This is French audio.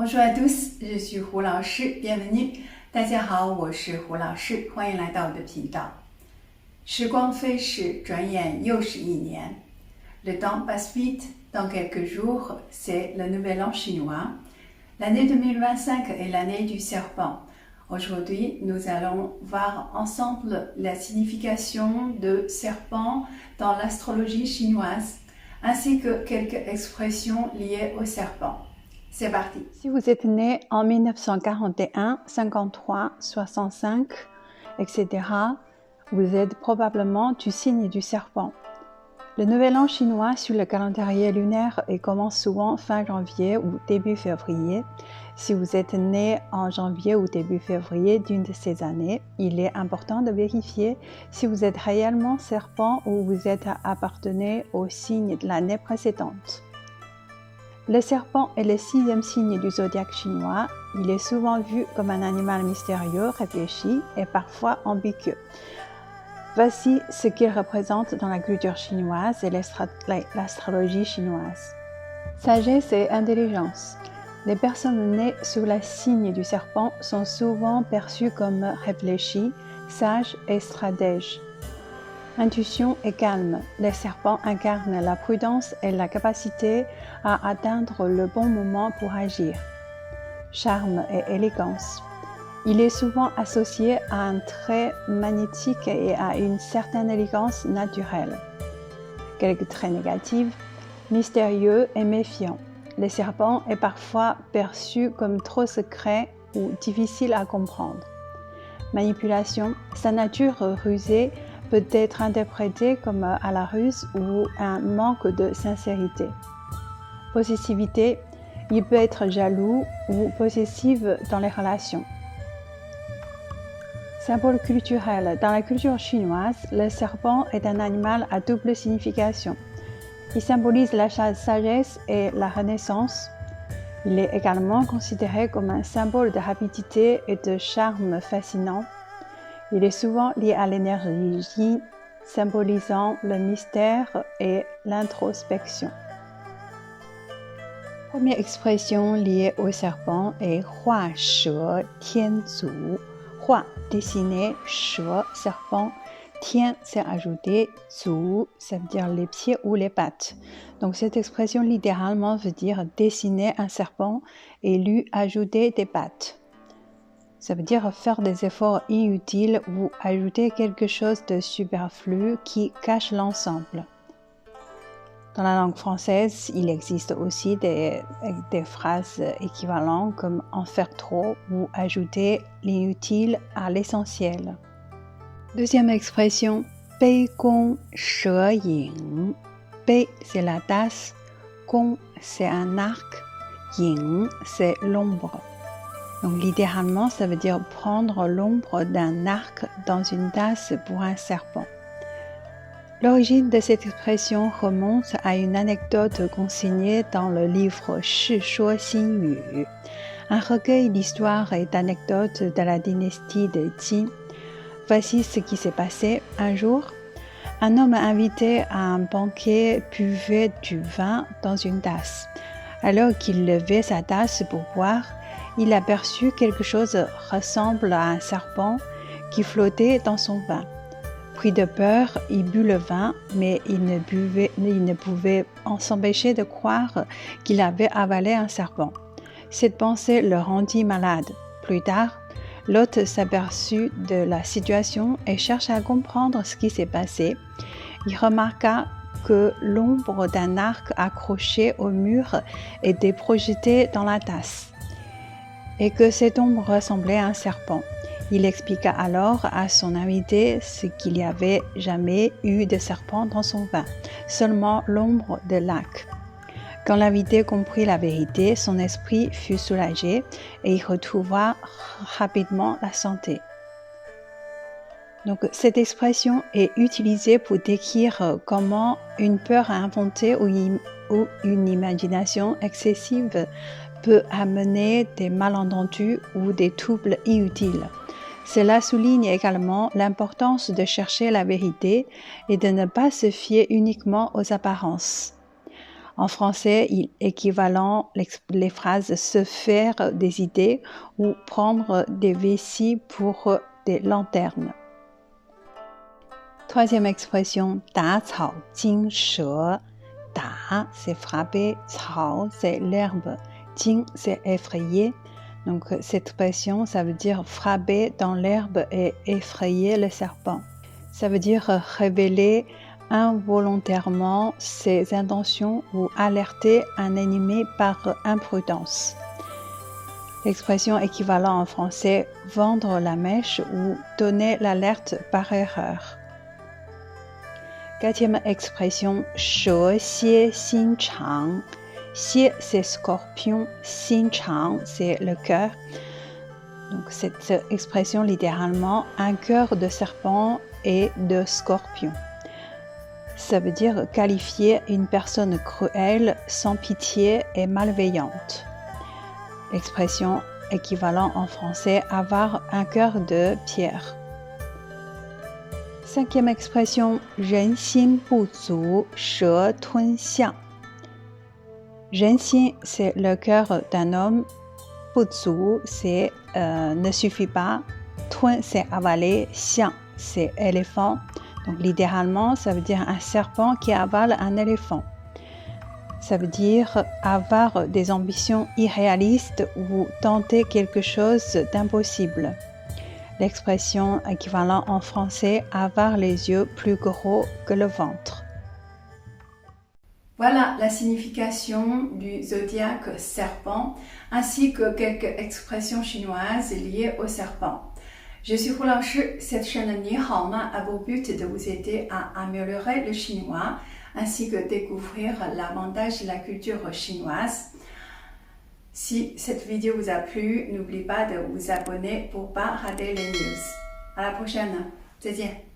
Bonjour à tous， je suis胡老师 bienvenue。 大家好，我是胡老师，欢迎来到我的频道。时光飞逝，转眼又是一年。Le temps passe vite, dans quelques jours, c'est le nouvel an chinois. L'année 2025 est l'année du serpent. Aujourd'hui, nous allons voir ensemble la signification de serpent dans l'astrologie chinoise, ainsi que quelques expressions liées au serpent.C'est parti. Si vous êtes né en 1941, 53, 65, etc., vous êtes probablement du signe du serpent. Le nouvel an chinois sur le calendrier lunaire commence souvent fin janvier ou début février. Si vous êtes né en janvier ou début février d'une de ces années, il est important de vérifier si vous êtes réellement serpent ou vous êtes appartenez au signe de l'année précédente.Le serpent est le 6e signe du zodiaque chinois. Il est souvent vu comme un animal mystérieux, réfléchi et parfois ambiguë. Voici ce qu'il représente dans la culture chinoise et l'astrologie chinoise. Sagesse et intelligence. Les personnes nées sous le signe du serpent sont souvent perçues comme réfléchies, sages et stratèges.Intuition et calme. Les serpents incarnent la prudence et la capacité à atteindre le bon moment pour agir. Charme et élégance. Il est souvent associé à un trait magnétique et à une certaine élégance naturelle. Quelques traits négatifs. Mystérieux et méfiant. Le serpent est parfois perçu comme trop secret ou difficile à comprendre. Manipulation. Sa nature rusée peut être interprété comme à la ruse ou un manque de sincérité. Possessivité, il peut être jaloux ou possessif dans les relations. Symbole culturel. Dans la culture chinoise, le serpent est un animal à double signification. Il symbolise la sagesse et la renaissance. Il est également considéré comme un symbole de rapidité et de charme fascinant.Il est souvent lié à l'énergie, symbolisant le mystère et l'introspection. Première expression liée au serpent est Hua She Tianzu. Hua, dessiné, She, serpent, Tian, c'est ajouté, Zu, ça veut dire les pieds ou les pattes. Donc cette expression littéralement veut dire dessiner un serpent et lui ajouter des pattes.Ça veut dire faire des efforts inutiles ou ajouter quelque chose de superflu qui cache l'ensemble. Dans la langue française, il existe aussi des phrases équivalentes comme en faire trop ou ajouter l'inutile à l'essentiel. Deuxième expression, Bei Gong She Ying. Bei, c'est la tasse. Gong, c'est un arc. Ying, c'est l'ombre.Donc, littéralement, ça veut dire prendre l'ombre d'un arc dans une tasse pour un serpent. L'origine de cette expression remonte à une anecdote consignée dans le livre Shi Shuo Xin Yu, un recueil d'histoires et d'anecdotes de la dynastie de Qin. Voici ce qui s'est passé. Un jour, un homme invité à un banquet buvait du vin dans une tasse. Alors qu'il levait sa tasse pour boire,il aperçut quelque chose ressemble à un serpent qui flottait dans son vin. Pris de peur, il but le vin, mais il ne pouvait s'empêcher de croire qu'il avait avalé un serpent. Cette pensée le rendit malade. Plus tard, l'hôte s'aperçut de la situation et chercha à comprendre ce qui s'est passé. Il remarqua que l'ombre d'un arc accroché au mur était projetée dans la tasse.Et que cette ombre ressemblait à un serpent. Il expliqua alors à son invité ce qu'il n'y avait jamais eu de serpent dans son vin, seulement l'ombre de l'arc. Quand l'invité comprit la vérité, son esprit fut soulagé et il retrouva rapidement la santé. Donc, cette expression est utilisée pour décrire comment une peur inventée ou une imagination excessive peut amener des malentendus ou des troubles inutiles. Cela souligne également l'importance de chercher la vérité et de ne pas se fier uniquement aux apparences. En français, il est équivalent les phrases se faire des idées ou prendre des vessies pour des lanternes. Troisième expression, 打草惊蛇. 打, c'est frapper, 草, c'est l'herbe, 惊, c'est effrayer. Donc, cette expression, ça veut dire frapper dans l'herbe et effrayer le serpent. Ça veut dire révéler involontairement ses intentions ou alerter un ennemi par imprudence. L'expression équivalente en français, vendre la mèche ou donner l'alerte par erreur. Quatrième expression, 蛇蝎心肠. 蝎, c'est scorpion, 心肠, c'est le cœur. Donc, cette expression, littéralement, un cœur de serpent et de scorpion. Ça veut dire qualifier une personne cruelle, sans pitié et malveillante. L'expression équivalent en français, avoir un cœur de pierre. Cinquième expression, 人心不足，蛇吞象. 人心, c'est le cœur d'un homme. 不足, c'est ne suffit pas. 吞, c'est avaler. 象, c'est éléphant. Donc, littéralement, ça veut dire un serpent qui avale un éléphant. Ça veut dire avoir des ambitions irréalistes ou tenter quelque chose d'impossible. L'expression équivalente en français, avoir les yeux plus gros que le ventre. Voilà la signification du zodiaque serpent, ainsi que quelques expressions chinoises liées au serpent. Je suis Hu Laoshi, cette chaîne Ni Hao Ma a pour but de vous aider à améliorer le chinois, ainsi que découvrir l'avantage de la culture chinoise. Si cette vidéo vous a plu, n'oubliez pas de vous abonner pour ne pas rater les news. À la prochaine, 再见。